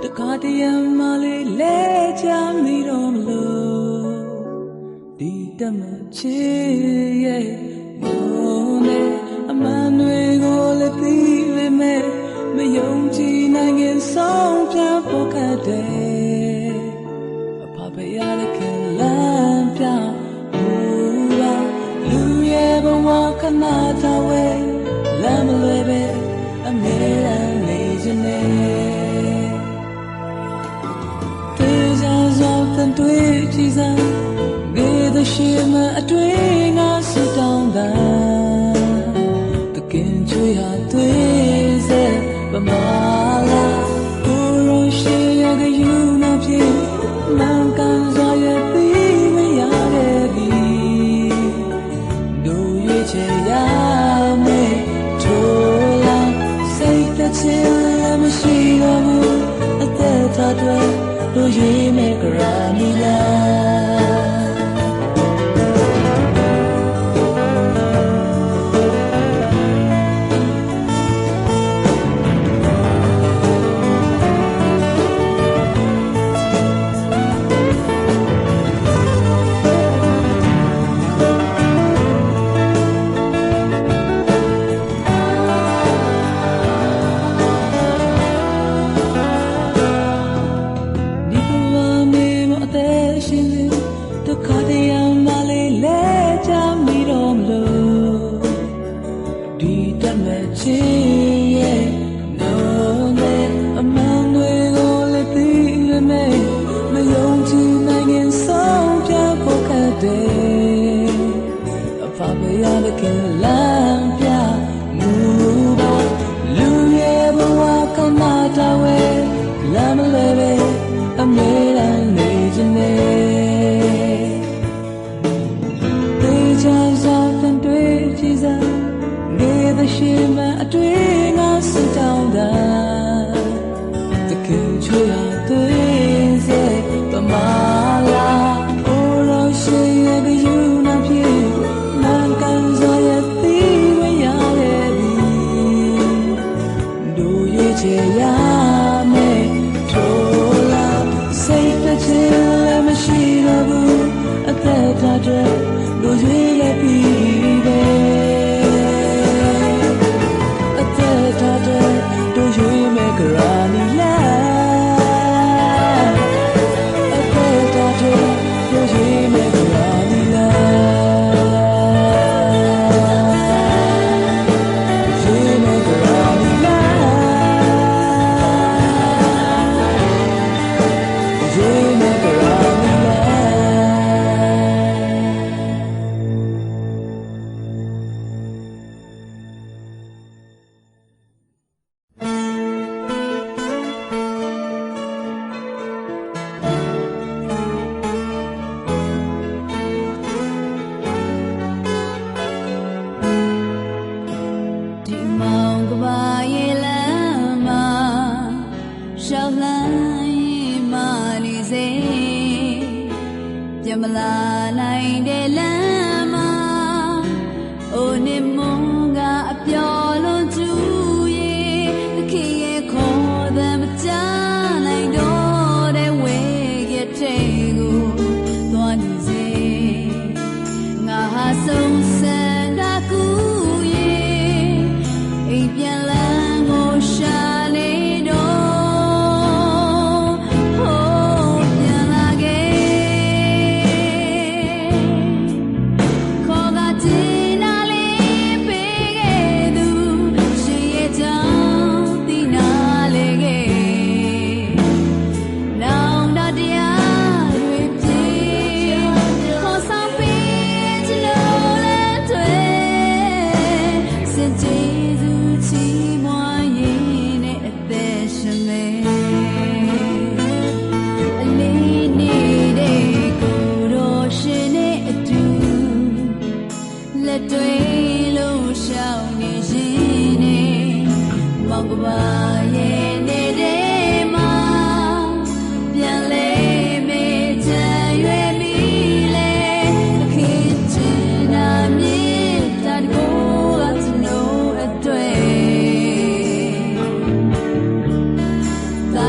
တခါတည်းမလေးလဲချမိတော့မလို့ဒီတမချေရဲ့ငိုနေအမှန်တွေကိုလည်းသိပေမဲ့မယုံကြည်နိုင်ခင်ဆုံးဖြတ်ဖို့ခက်တယ်အဖဖရတဲ့ခင်လမ်းပြဘူးပါလူရဲ့ဘဝခဏထားဝဲလမ်းမလွယ်ပဲအမြဲတမ်းနေခြင်းနဲ့တွေ့ကြစွာတန်တွေ့ကြည်စမ်းጌ的心们对我是当当的跟着呀对着不麻啦不容许那个有那片难感受也比没呀的比都越切呀没错啦谁的情人们需要不的他对都越没个人你啦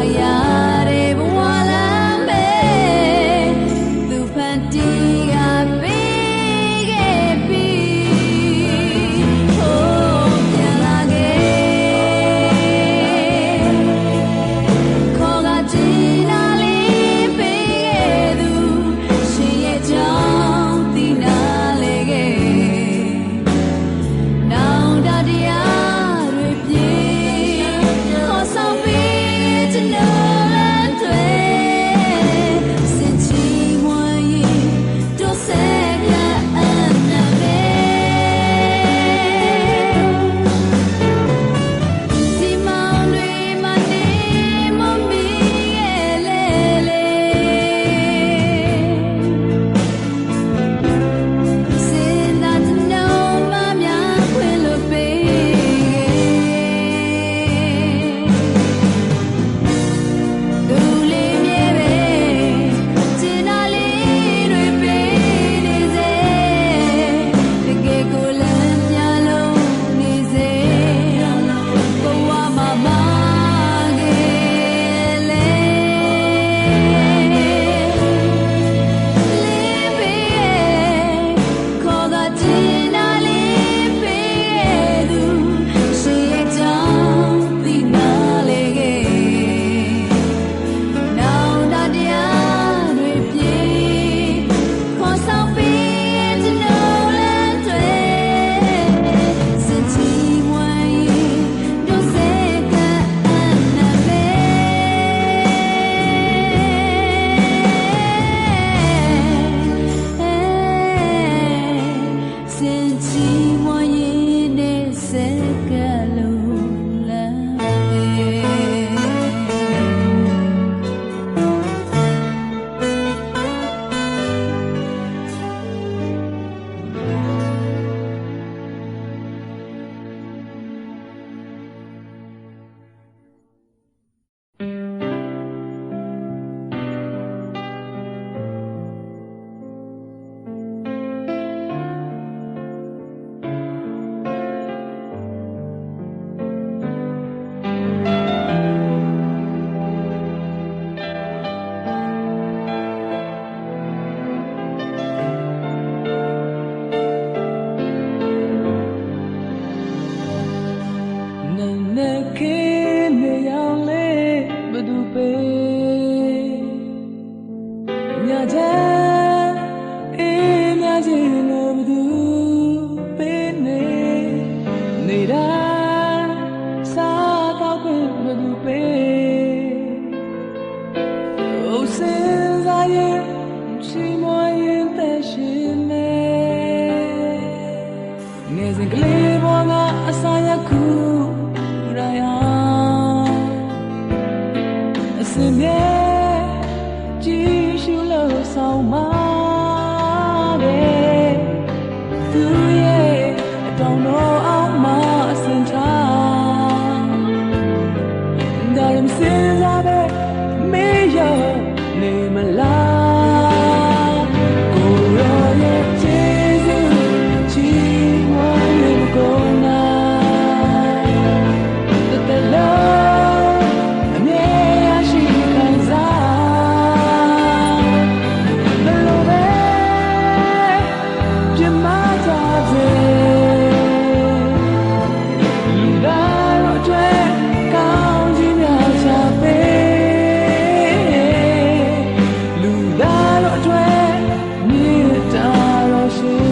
Yeah. စဉ်မြဲကြည့်ရှုလို့ဆောင်ပါတဲ့သူရဲ့အတောင်တော်အောင်မှအစင်ထားဒါရင်စဉ်းစားပဲမေးရနေမလားကိုရောရဲ့ကျေးဇူးချီးမွမ်းရကုန်နာတဲ့လို့အမြဲရရှိခံစားဘယ်လိုပဲပြမကြစေလူသားတို့အတွက်ကောင်းခြင်းများချပေးလူသားတို့အတွက်မြေတားတော်ရှင်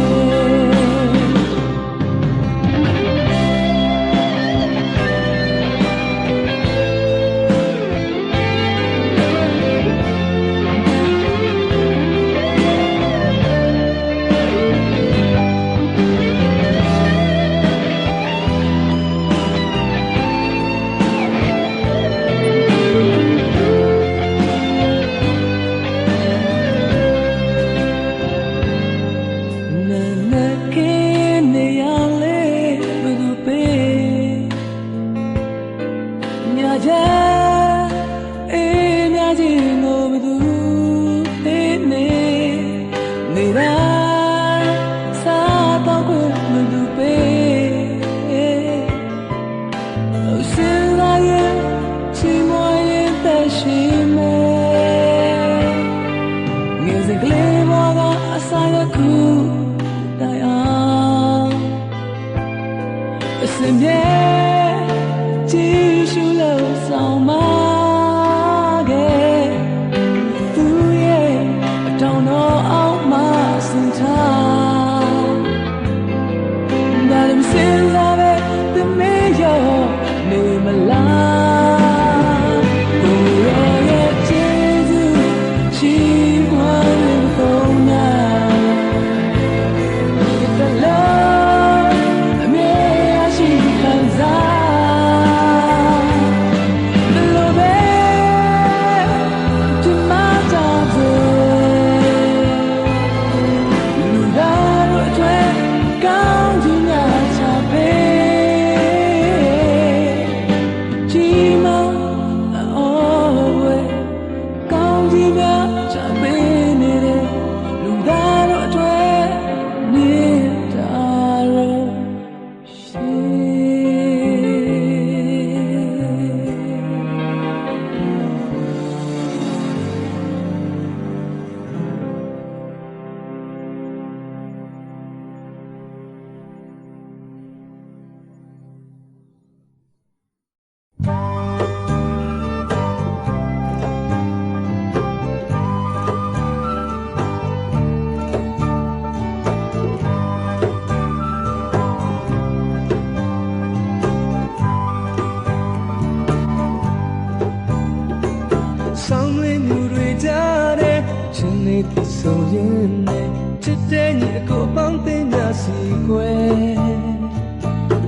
ဆိုရင်နဲ့ချစ်တဲ့ညီအကိုပေါင်းတင်ကြစီကွယ်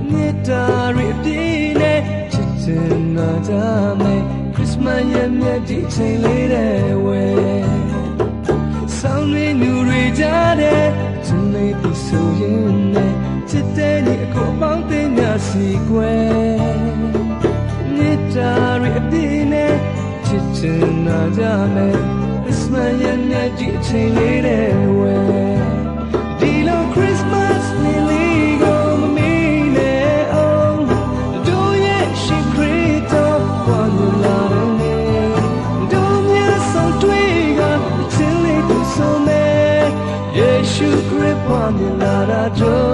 မြေတားရပြင်းနဲ့ချစ်ချင်နာကြမယ်ခရစ်စမတ်ရဲ့မြတ်ဒီချိန်လေးတဲ့ဝဲဆောင်းရင်းညူတွေကြတဲ့ချစ်လေးသူဆိုရင်နဲ့ချစ်တဲ့ညီအကိုပေါင်းတင်ကြစီကွယ်မြေတားရပြင်းနဲ့ချစ်ချင်နာကြမယ်Christmas and magic chain away. Dilo Christmas nearly go me oh. Do ye she create one love do ye so twiga chilly to so me yes you grip one lara jo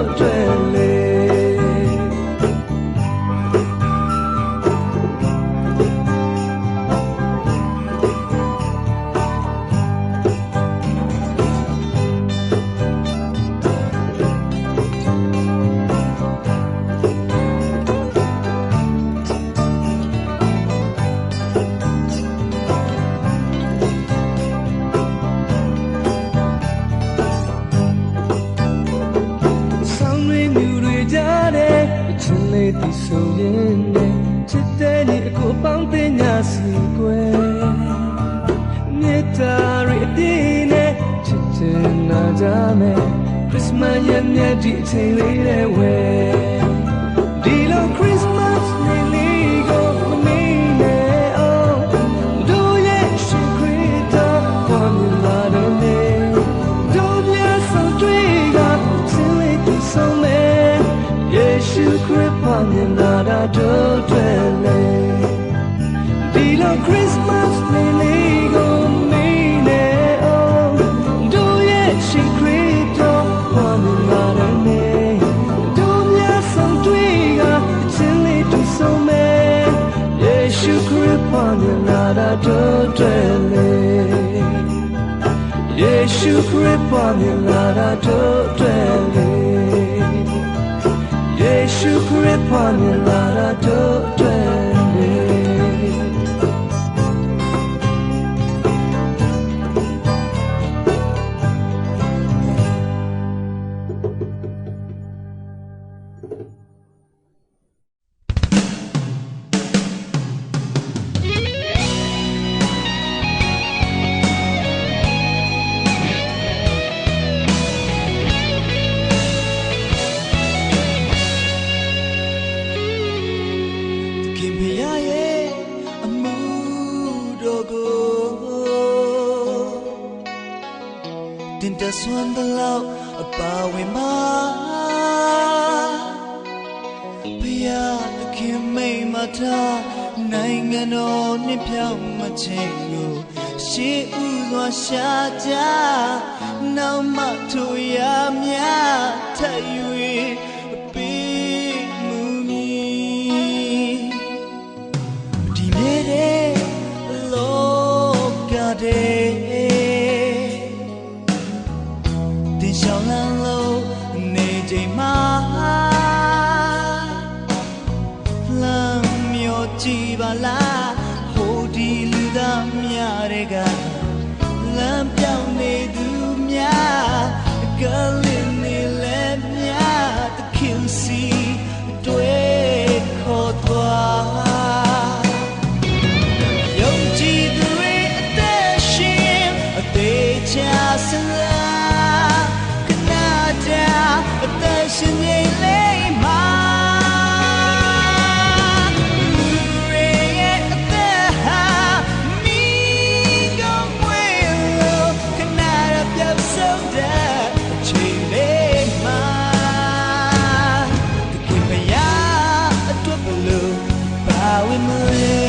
so yen chit de ni ko pang tin nya si kwe မယ် Christmas ရဲ့မြတ်ဒီအချိန်လေးတဲ့ဝဲဒီလို Christmas နေ့လေးကိုမမေ့နဲ့အောင်တို့ရဲ့ရှင်ခရစ်တော်ဘာမြင်လာတော့လဲတို့မြတ်ဆုံးတွေ့ကစင်လေးသူဆုံးမယ်ယေရှုခရစ်ဘာမြင်လာတာတို့တွေ့လေဒီလို Christmas နေ့လေးကိုမမေ့နဲ့အောင်တို့ရဲ့ရှင်ခရစ်တော်ဘာမြင်လာတော့လဲတို့မြတ်ဆုံးတွေ့ကစင်လေးသူဆုံးမယ်ယေရှုခရစ်ဘာမြင်လာတာတို့တွေ့လေယေရှုခရစ်ဘာမြင်လာတာတို့တွေ့လေယေရှုခရစ်ဘာမြင်လာတာတို့တွေ့လေတင်တဆွမ်းတလောက်အပါဝင်ပါဘုရားသခင်မိတ်မထားနိုင်ငံတော်နှစ်ပြောင်းမချင်းကိုရှေးဥစွာရှာကြနောက်မှထိုရမြထပ်၍ပေးမှုမည်ဒီမြေတဲ့လောကတဲ့ရှောင်းလန်းလို့နေချိန်မှာလမ်းမျိုးကြည့်ပါလားဟိုဒီလူသားများတွေကလမ်းပြောင်းနေသူများကလေးနေလဲများတခင်စီတွေ့ခေါ်သွားယုံကြည်သူတွေအသက်ရှင်အသေးချစလားအသက်ရှင်နေလေမှာလူတွေရဲ့အသက်ဟာမိကောင်းဝဲလို့ခဏရပြောက်ဆုံးတဲ့အချိန်လေးမှာတခင်မရအတွက်ဘလို့ဘာဝင်မလဲ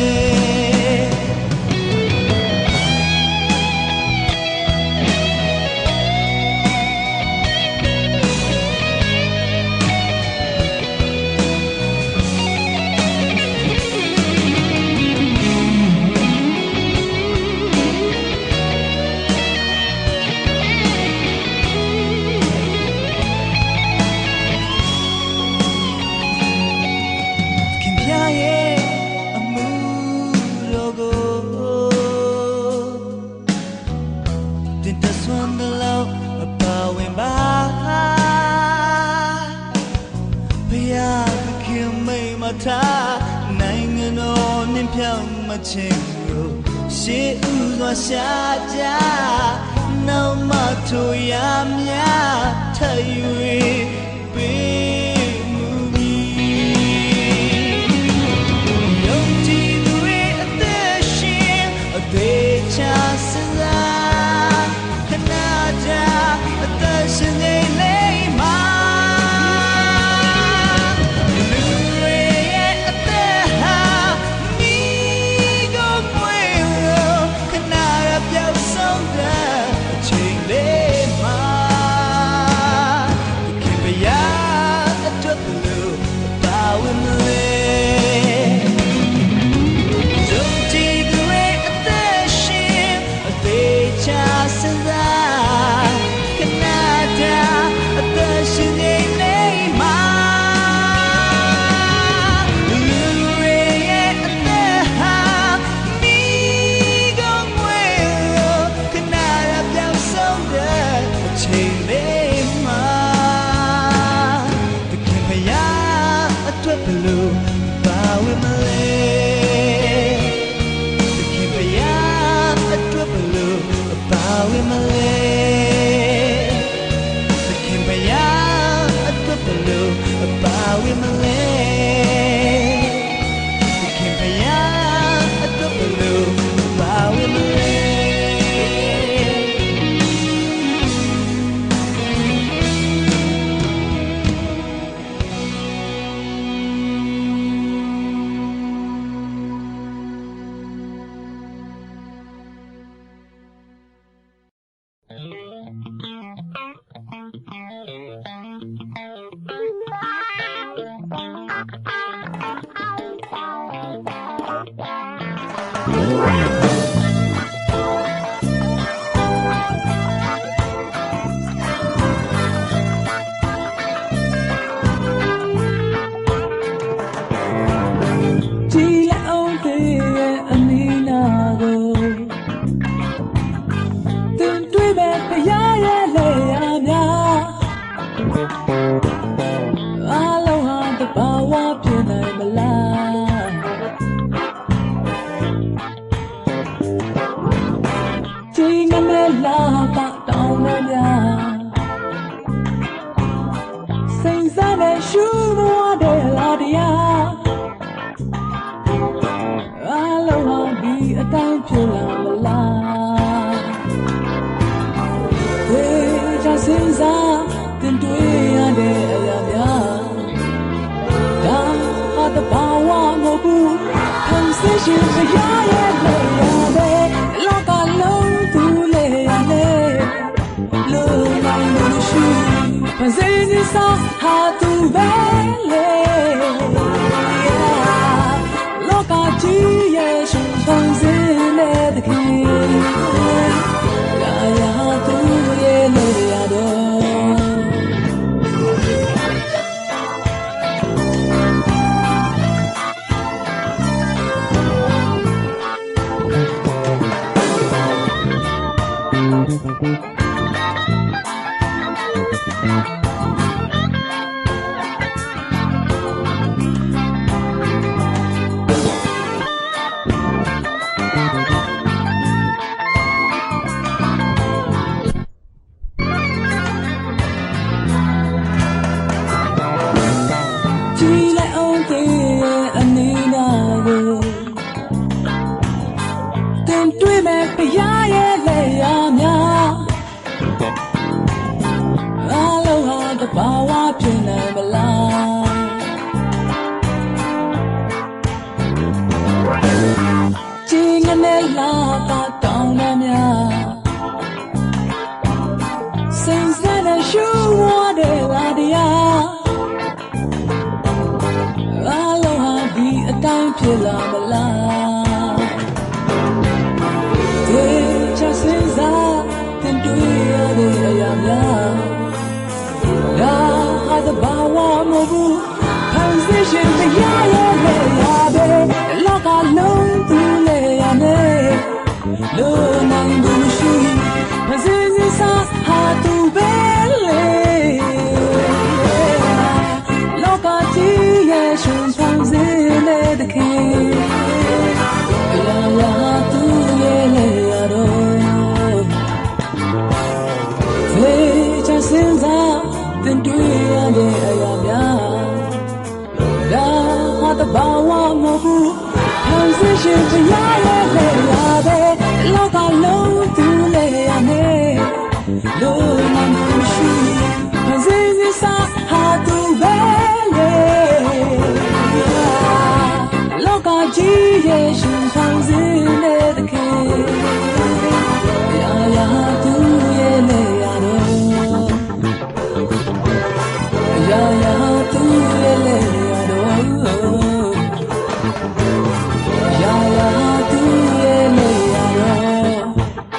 နိုင်ငံတော်နှင်းဖြောင်းမချင်းကိုရှေးဥစွာရှာကြနောက်မှထိုရမြထပ်၍ပေးမှုမည်ယုံကြည်သူတွေအသက်ရှင်အသေးချစလားခဏကြာအသက်ရှင်နေလေမှာခဏကြာ ကြည်လက်အောင်သေးရဲ့အနီးနာကိုတင်တွေ့မဲ့ဖရာရဲ့လေယာများအားလုံးဟာတဘာဝဖြစ်နိုင်မလားကြည်ငနဲ့လာပါတောင်းလို့များစိတ်စားနဲ့ရှူမွားတဲ့လာတရားအားလုံးဟာဒီအတိုင်းဖြစ်လာမလားဝေးချစဉ်းစားတင်တွေ့ရတဲ့အရာများဒါဟာတဘာဝမဟုတ်ဘူးခံစစ်ရှင်ဖရာရဲ့လေယာတဲ့လောကလုံးသူလေယာနဲ့လုံးနိုင်လို့ရှိဖန်ဆင်းစစားဟာသူပဲလေလောကကြီးရဲ့ရှင်ဖန်ဆင်းတဲ့ခင်ရာရာသူရဲ့လေယာတော့ကြည်လက်အောင်သေးရဲ့အနီးနာကိုတင်တွေ့မဲ့ဖရာရဲ့လေယာများအားလုံးဟာတဘာဝဖြစ်နိုင်မလားကြည်ငနဲ့လာပါတောင်းတများစိတ်ဆက်နဲ့ရှူဝါတဲ့လာတရားအားလုံးဟာဒီအတိုင်းဖြစ်လာမလားဒေချစဉ်းစားတင်တွေ့ရတဲ့အရာများဒါဟာတဘာဝမဟုတ်ဘူးဖန်ဆင်းရှင်ဖရာရဲ့လေယာပဲလောကလုံးသူလေယာနဲ့လုံးနိုင်လို့ရှိဖန်ဆင်းစစားဟာသူပဲလေလောကကြီးရဲ့ရှင်ဖန်ဆင်းတဲ့ခင်ရာရာသူရဲ့လေယာတော့ဖေးချစဉ်းစားတင်တွေ့ရတဲ့အရာများဒါဟာတဘာဝမဟုတ်ဘူးဖန်ဆင်းရှင်ဖရာရဲ့လေယာပဲလောကလုံးသူလေယာနဲ့လုံးနိုင်လို့ရှိဖန်ဆင်းစစားဟာသူပဲလေလောကကြီးရဲ့ရှင်ဖန်ဆင်းတဲ့ခင်ရာရာသူရဲ့လေယာတော့ရာရာသူရဲ့လေယာတော့ရာရာသူရဲ့လေယာတော့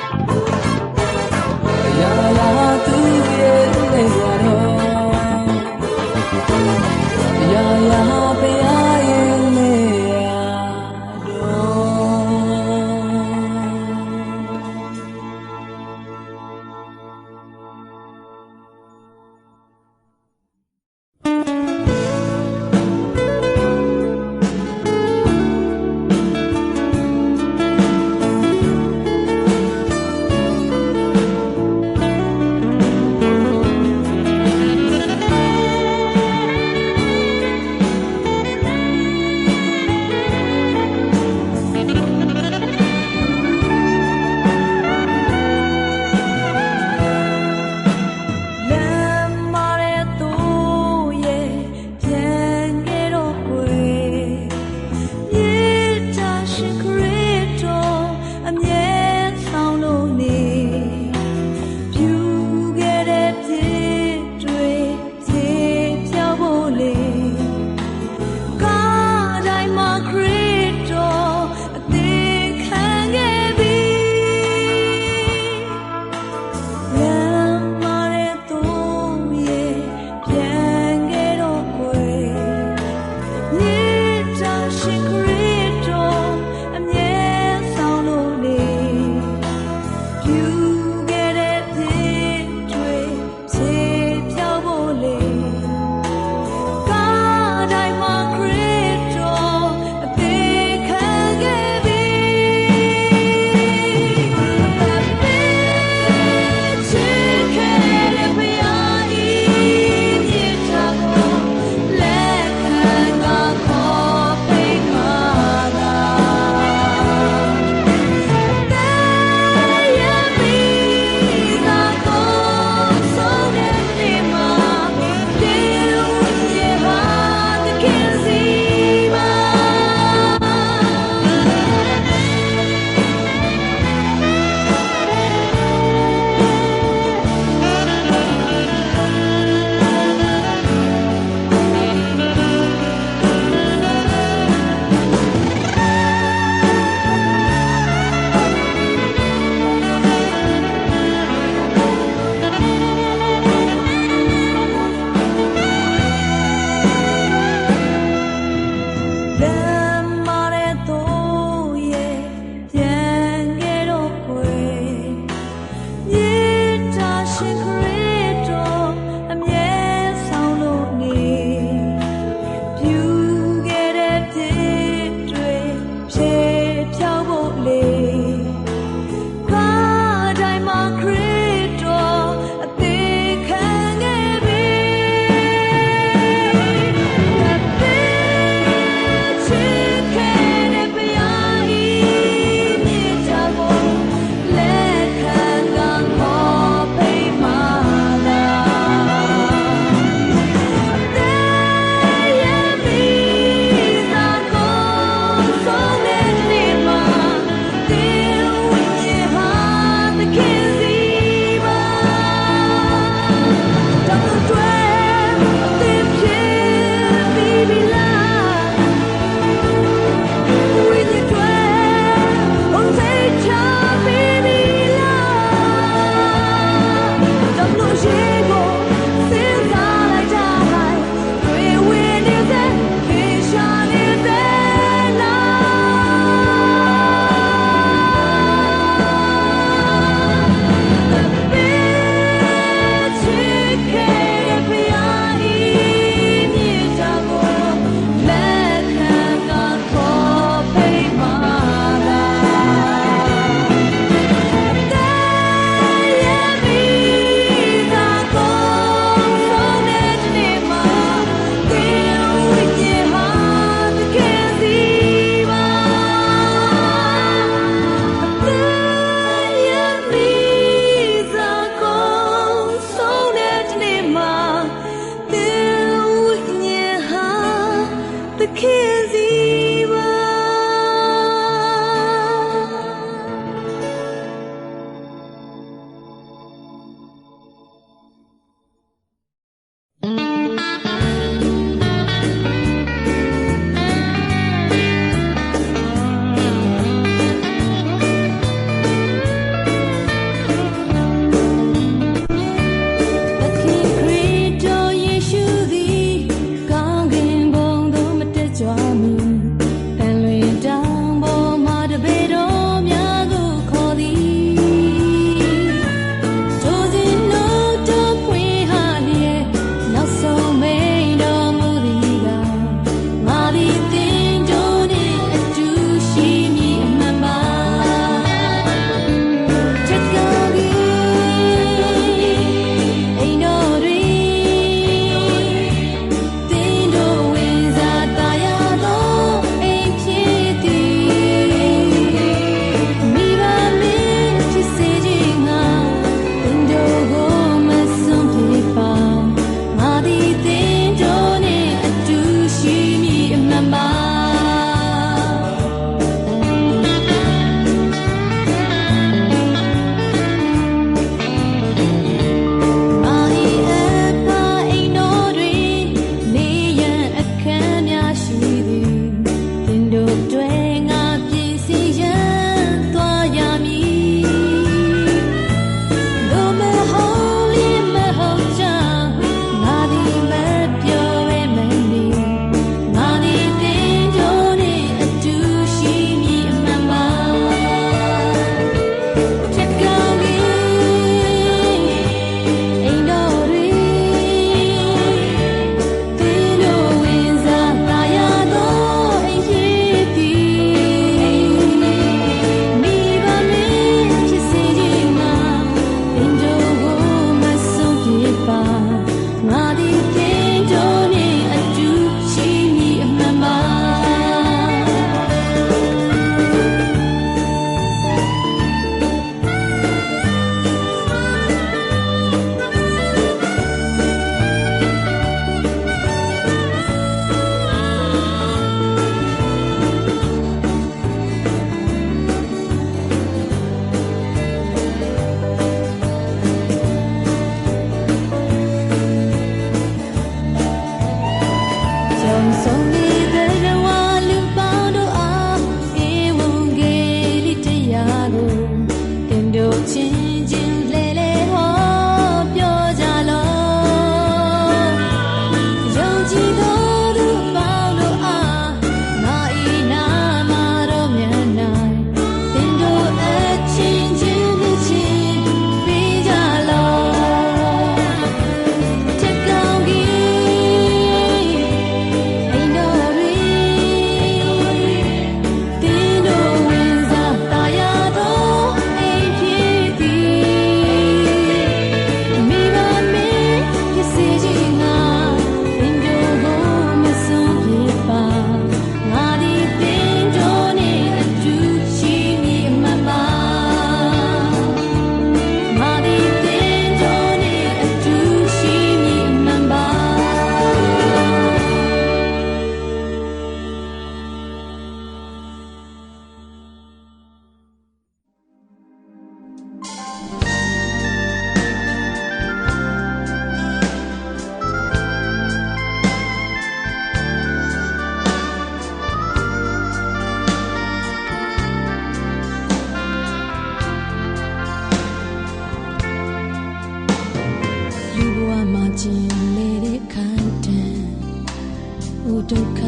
ဒုက္ခ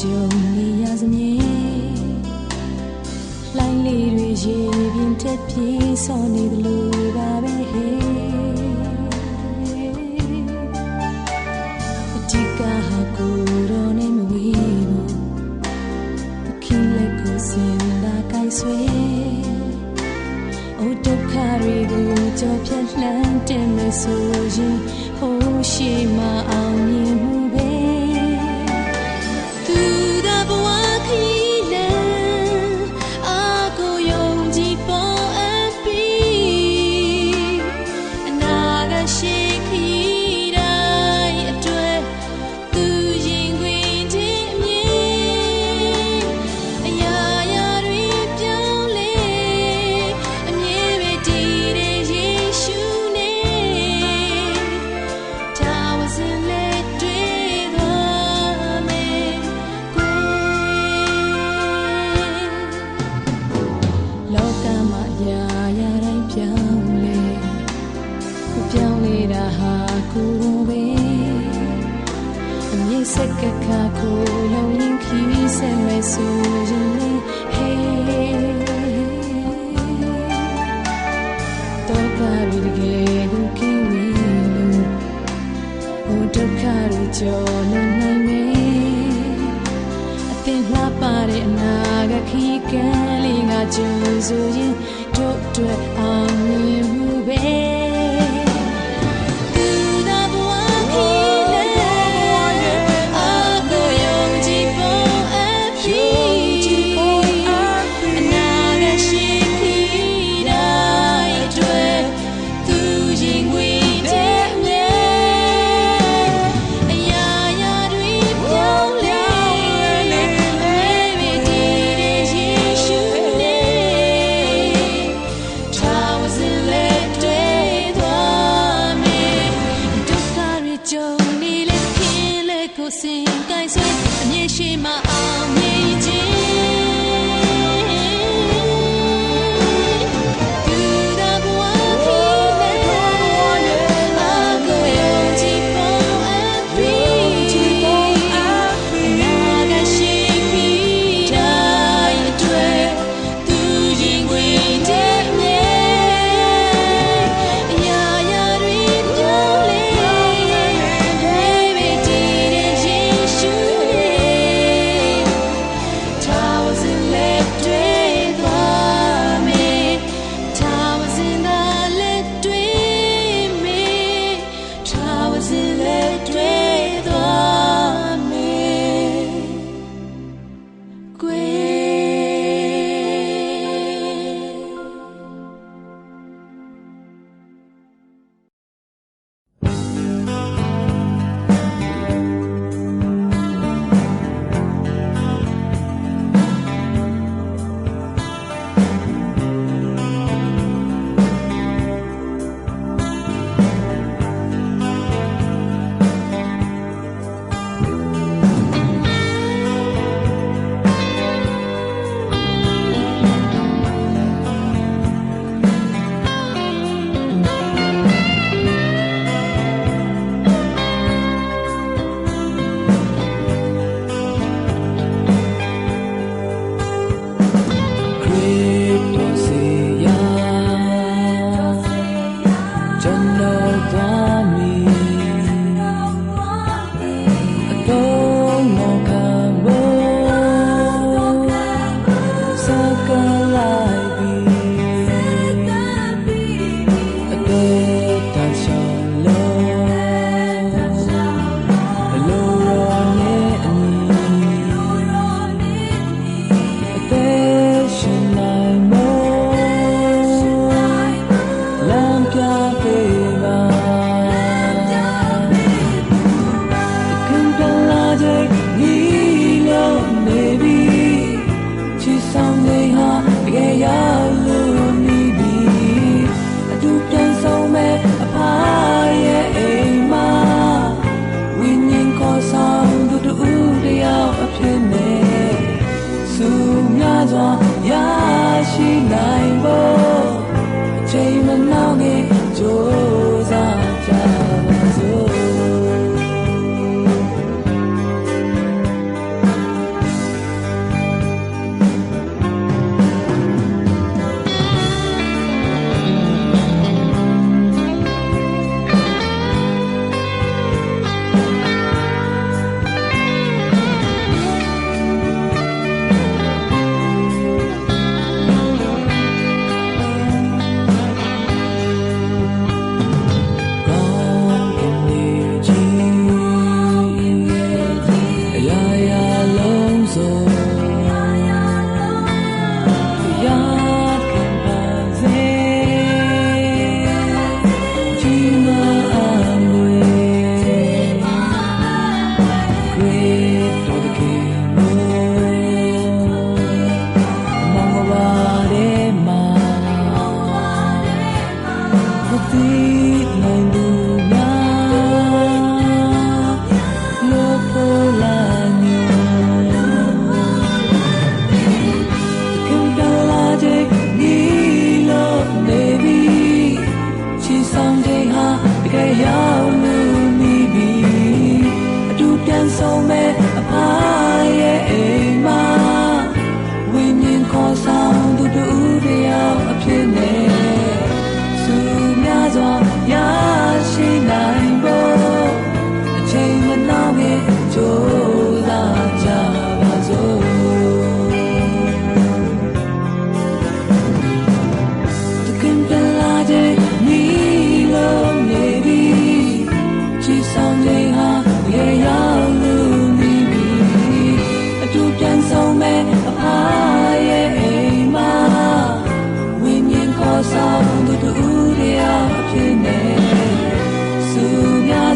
ကြုံနေရစမြဲလိုင်းလေးတွေရေပြင်းတက်ပြေးဆော်နေသလိုပါပဲဟဲ့အတိကဟာကိုတော့နေမဝေးဘူးအခင်းလက်ကိုစင်လာကိုက်ဆွဲအိုဒုက္ခတွေကိုကြော်ဖြတ်လှမ်းတင်မဆိုရင်ဟိုးရှိမအောင်မြင်မှုပဲသူသာဘဝခရီးလမ်းအာကိုယုံကြည်ပေါ်အပ်ပြီးအနာဂတ်ရှိခရီးတိုင်းအတွက်သူရင်ခွင်ခြင်းအမြင်အရာရာတွေပြောင်းလဲအမြဲပဲတည်တဲ့ယေရှုနဲ့ထာဝရလက်တွေ့သွားမယ်ကွယ်လောကမှာအရာရာတိုင်းပြောင်းလဲပြောင်းလဲတာဟာကိုယ်တော်ပဲအမြဲစက္ကခါကိုလုံးရင်ခီးဆက်မယ်ဆိုရင်လေ Hey တော့ကားရီတကယ်ကိုကင်းဝေးလို့ဟိုဒုက္ခတွေကြော်လွန်နိုင်မယ်အသင်လှပတဲ့အနာဂတ်ခီးကန်းလေးငါကြိုးဆိုရင်တို့အတွက်အောင်မြင်မှုပဲသူသာဘဝခီးလမ်းအာကိုယုံကြည်ပေါ်အပ်ပြီးအနာဂတ်ရှိခီးတိုင်းအတွက်သူရင်ခွင်ခြင်းအမြဲအရာရာတွေပြောင်းလဲအမြဲပဲတည်တဲ့ယေရှုနဲ့ထာဝ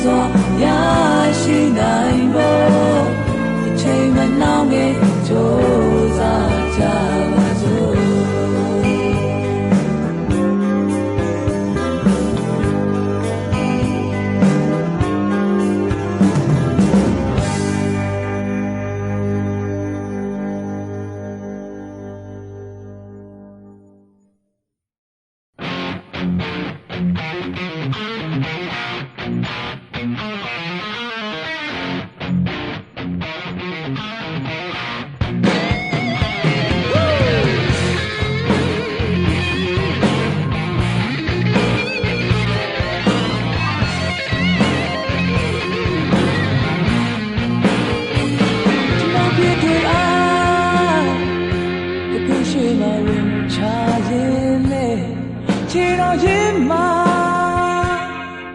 စွာရရှိနိုင်ဖို့အချိန်မနှောင်းခင်ကြိုးစားကြပါစို့ခြေတော်ရင်းမှာ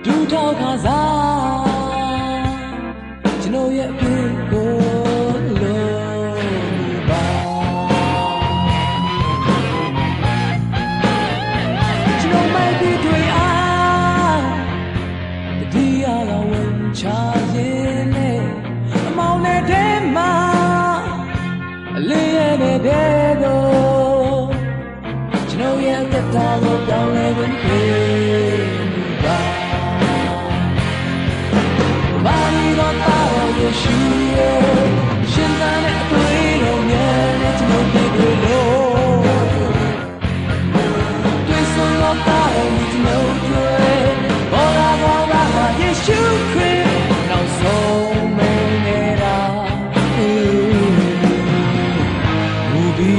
ဒူထောက်ခါစားကျွန်တော်ရဲ့အဖြစ်ကိုလို့ပါကျွန်တော်မိုက်ပြီးတွေ့အားတတိယကဝင်ချရင်နဲ့အမောင်နဲ့တဲမှာအလေးရတဲ့တော့ကျွန်တော်ရဲ့သက်တာကိုပြောင်းလဲဝင်ပြေပါဘာလို့တော့ရရှိရဲ့ရှင်သာနဲ့အတွေ့တော်များနဲ့ကျွန်တော်ပြေလို့တွေ့ဆုံးတော့တယ်ကျွန်တော်တွေ့ဘောရာမှာယေရှုခရစ်နောက်ဆုံးမနေတာဘူဘီ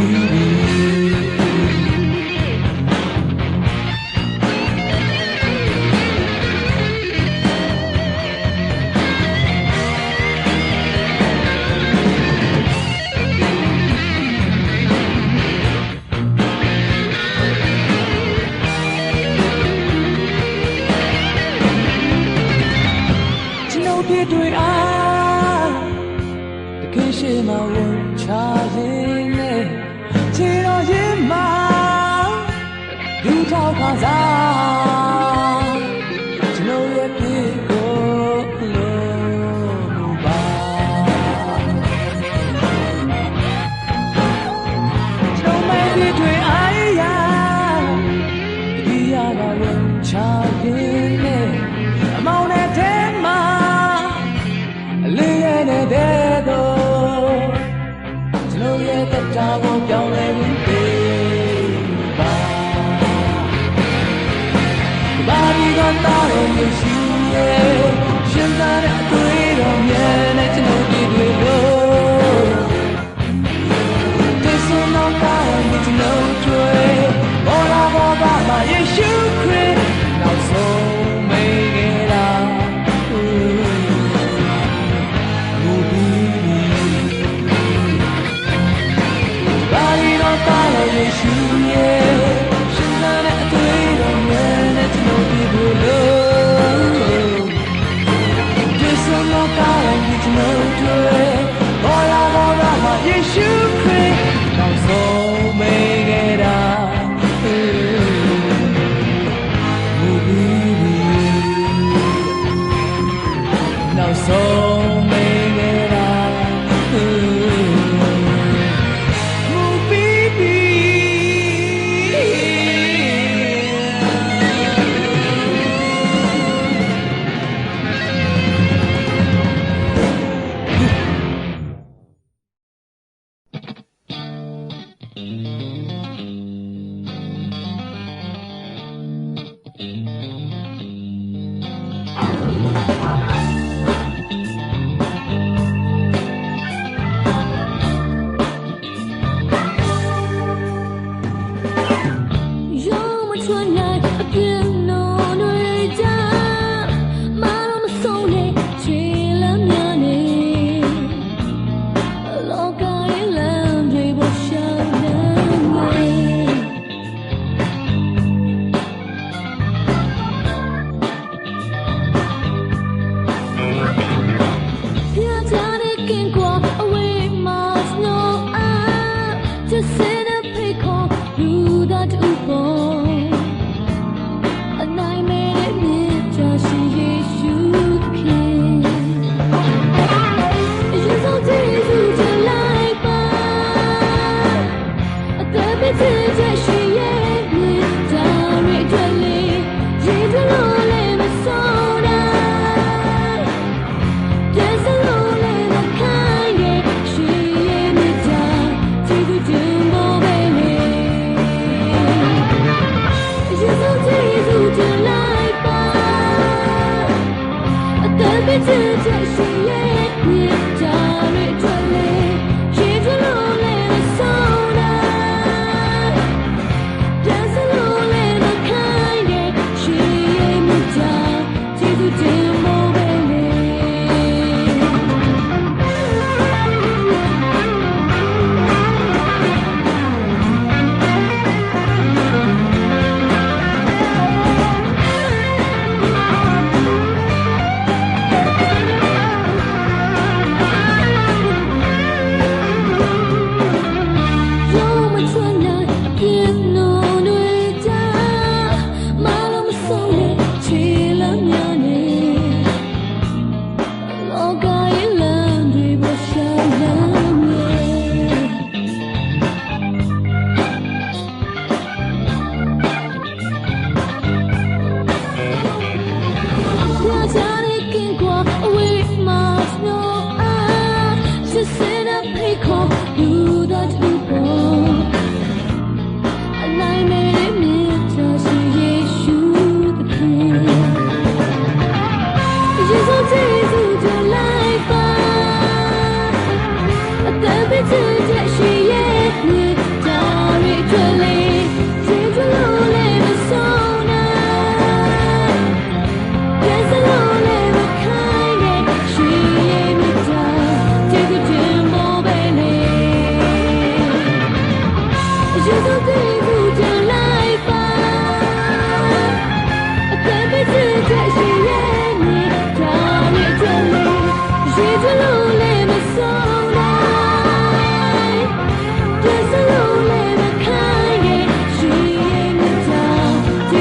ဖြစ်တွေ့အားတကယ်ရှိမှဝန်ချရင်နဲ့ခြေတော်ရင်းမှာဒူထောက်ခါစားကျွန်တော်ရဲ့ဖြစ်ကိုလို့ပါကျွန်တော်မဖြစ်တွေ့အားရဒီရကဝန်ချရင်နဲ့အမောင်နဲ့ထဲမှာလေးရတဲ့တော့ကျွန်တော်ရဲ့သက်တာကိုပြောင်းလဲဝင်ပေးပါဘာဒီကတားရဲ့ယေရှုရဲ့ရှင်သာတဲ့အတွေ့တော်မြတ်နဲ့ကျွန်တော်ကြည့်တွေ့လို့ဒီစုံတော့တားရဲ့ကျွန်တော်တွေ့ဘောလာဘောကမှာယေရှုခရစ်နောက်ဆုံးမေခဲ့တာယေရှုရဲ့ရှင်သာနဲ့အတွေ့တော်များနဲ့ကျွန်တော်ပြေလို့ဒီဆုံးတော့တားရင်ကျွန်တော်တွေ့ဘောလာမှာယေရှုခရစ်နောက်ဆုံးမေခဲ့တာဘူဘီနောက်ဆုံးမေခဲ့တာ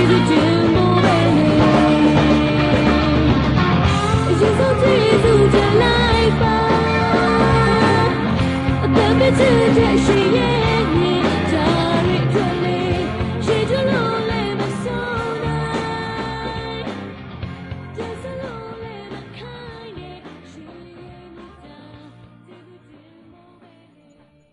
စုတင်ဖို့ပဲယေရှုကျေးဇူးတင်လိုက်ပါအသက်ပေးတဲ့ရှိရဲ့မြေဒါရီထွန်းလေးရှိကြလို့လည်းမဆုံးနိုင်ကျေးဇူးလို့လည်းမခိုင်းနဲ့ရှိနေတာကျေးဇူးတင်ဖို့ပဲ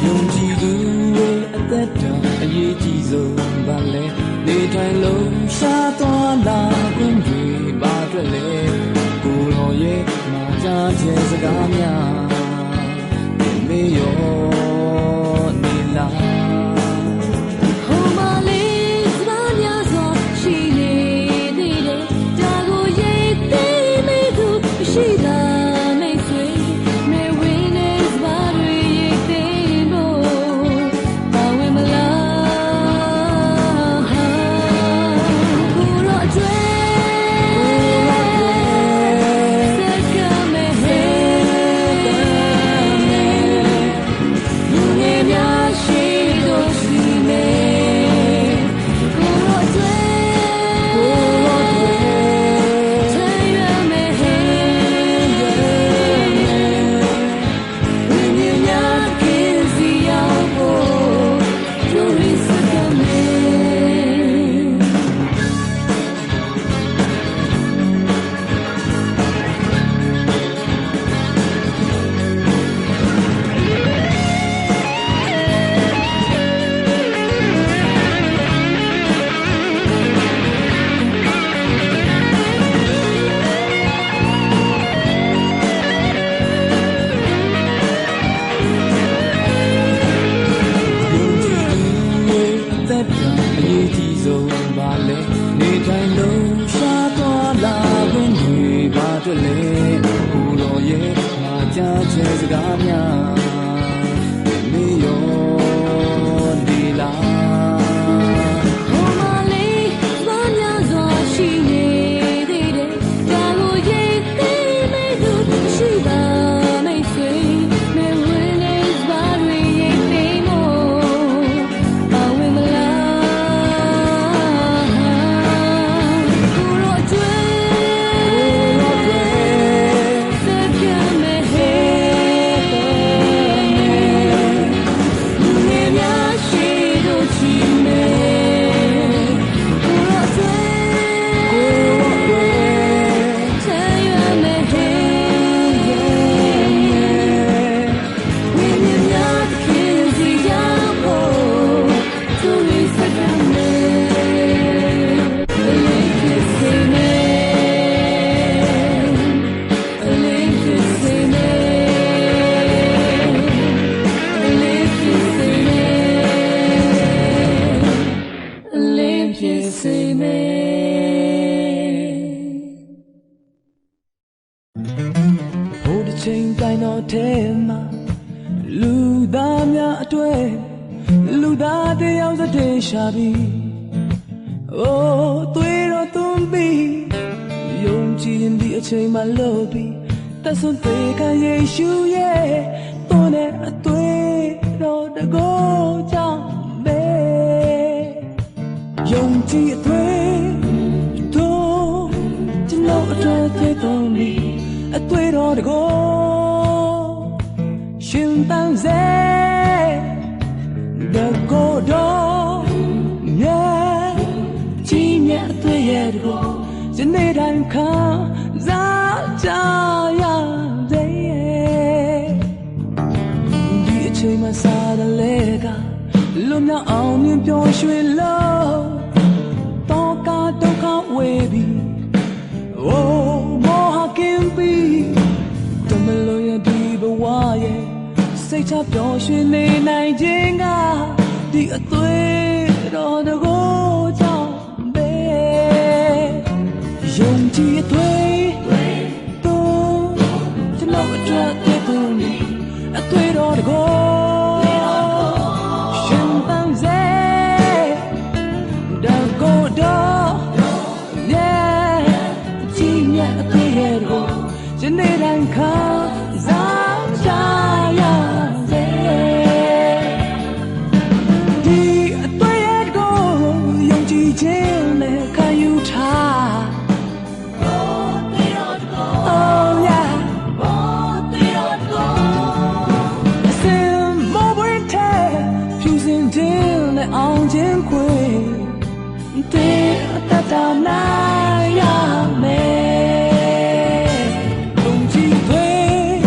ယုံကြည်သူရဲ့အသက်တာအရေးကြီးဆုံးပါလေနေတိုင်းလုံးရှားသွားလာခွင့်တွေပါအတွက်လေကိုယ်တော်ရဲ့မာကြားခြင်းစကားများမေယောနေလာ ဟိုမလေးစပါးများစွာရှိနေသေးတယ်ဒါကိုရိတ်သိမ်းမိသူရှိတာမိတ်ဆွေမေဝင်းနေစပါးတွေရိတ်သိမ်းဖို့ပါဝင်မလားကိုရောအကျွဲစကမဲဟဲလူငယ်များရှိလို့ရှိနေကိုရောအကျွဲဆယ်ရမဲဟဲဝိညာဉ်များကင်းစီရောက်ဖို့ကျိုးရစကမဲ ယုံကြည်သူရဲ့အသက်တာအရေးကြီးဆုံးပါလေနေတိုင်းလုံးရှားသွားလာခွင့်တွေပါအတွက်လေကိုယ်တော်ရဲ့မာကြားခြင်းစကားများမေယောနေလာ ဟိုမလေးစပါးများစွာရှိနေသေးတယ်ဒါကိုရိတ်သိမ်းမိသူရှိတာမိတ်ဆွေမေဝင်းနေစပါးတွေရိတ်သိမ်းဖို့ပါဝင်မလားကိုရောအကျွဲစကမဲဟဲလူငယ်များရှိလို့ရှိနေကိုရောအကျွဲဆယ်ရမဲဟဲဝိညာဉ်များကင်းစီရောက်ဖို့သူရိစကမဲလေးကစေမဲလေးကစေမဲလေးကစေမဲလေးကစေမဲ ဟိုတစ်ချိန်တိုင်းတော့ထဲမှာလူသားများအတွေ့လူသားတယောက်စတဲ့ရှာပြီးအိုးသွေးတော့သွန်းပြီးယုံကြည်ရင်ဒီအချိန်မှလို့ပြီးသက်ဆုံးသေးခံယေရှုရဲ့သွန်းတဲ့အသွေးတော့တကောကြောင့်ပဲယုံကြည်အသွေးတို့ကျွန်တော်အတွက်သိတော်မီအသွေးတော်တကောရှင်တန်စေတကောတော်မြတ်ကြီးမြတ်အသွေးရဲ့တကောယနေ့တိုင်းခံစားကြရစေဒီအချိန်မှာစားတဲ့လေကလွန်မြောက်အောင်မြင်ပျော်ရွှင်လို့တောကဒုက္ခဝေးပြီးOh, Mohakimbi, Tamaloya Dibawaye, say chap your shin in Nigeria, the Atway or the go down bed. Young tea atway, to know a drug they do me, Atway or the go. Shimpanzee. ခြင်းခွေတဲ့တတနာရမယ်လုံကြည့်သွေး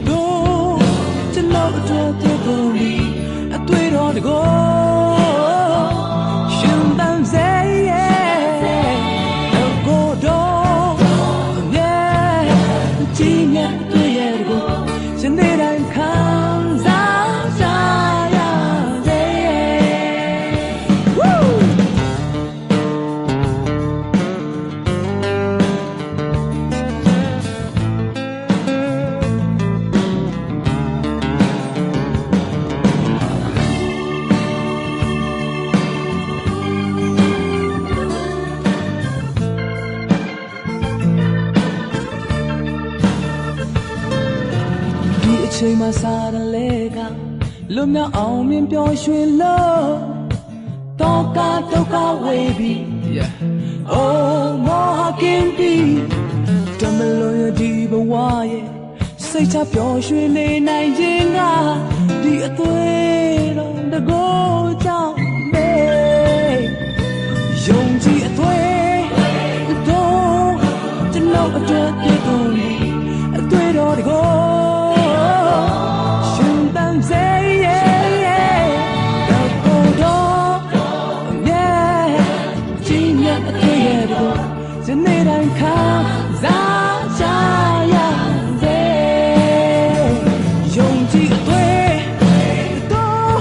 တို့ကျွန်တော်အတွက်တည်ကုန်ပြီအတွေ့တော်တကောရှင်တန်စေရဲ့ကိုတော့ရဲ့ကြည်မြတ်တွေ့ရကိုရှင်နေတိုင်းခံစားကြရစေဒီအချိန်မှာစားတယ်လေကလွတ်မြောက်အောင်မြင်ပျော်ရွှင်လို့တော့ကဒုက္ခဝေးပြီး Oh more can be တမလို့ရဒီဘဝရဲ့စိတ်ချပျော်ရွှင်နေနိုင်ခြင်းကဒီအသွေးတော်တကောကြောင့်ပဲယုံကြည်အသွေးတော်ကျွန်တော်အတွက်တည်ကုန်ပြီအသွေးတော်တကောရှင်တန်စေရဲ့တော့ကိုတော့ရဲ့ကြည်မြတ်အသွေးရဲ့တကောဒီနေ့တိုင်းခံစားကြရစေယုံကြည်အသွေးတော်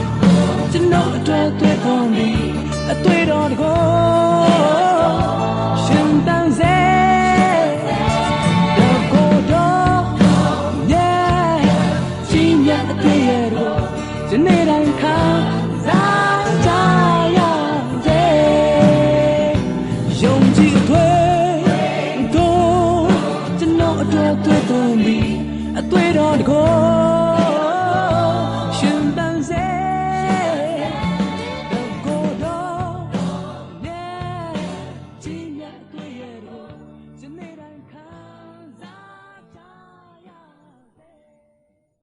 ကျွန်တော်အတွက်တည်ကုန်ပြီအသွေးတော်တကောရှင်တန်စေတော့ကိုတော့ရဲ့ကြည်မြတ်အသွေးရဲ့တကောဒီနေ့တိုင်းခံစားကြရစေယုံကြည်အသွေးတော်ကျွန်တော်အတွက်တည်ကုန်ပြီအသွေးတော်တကော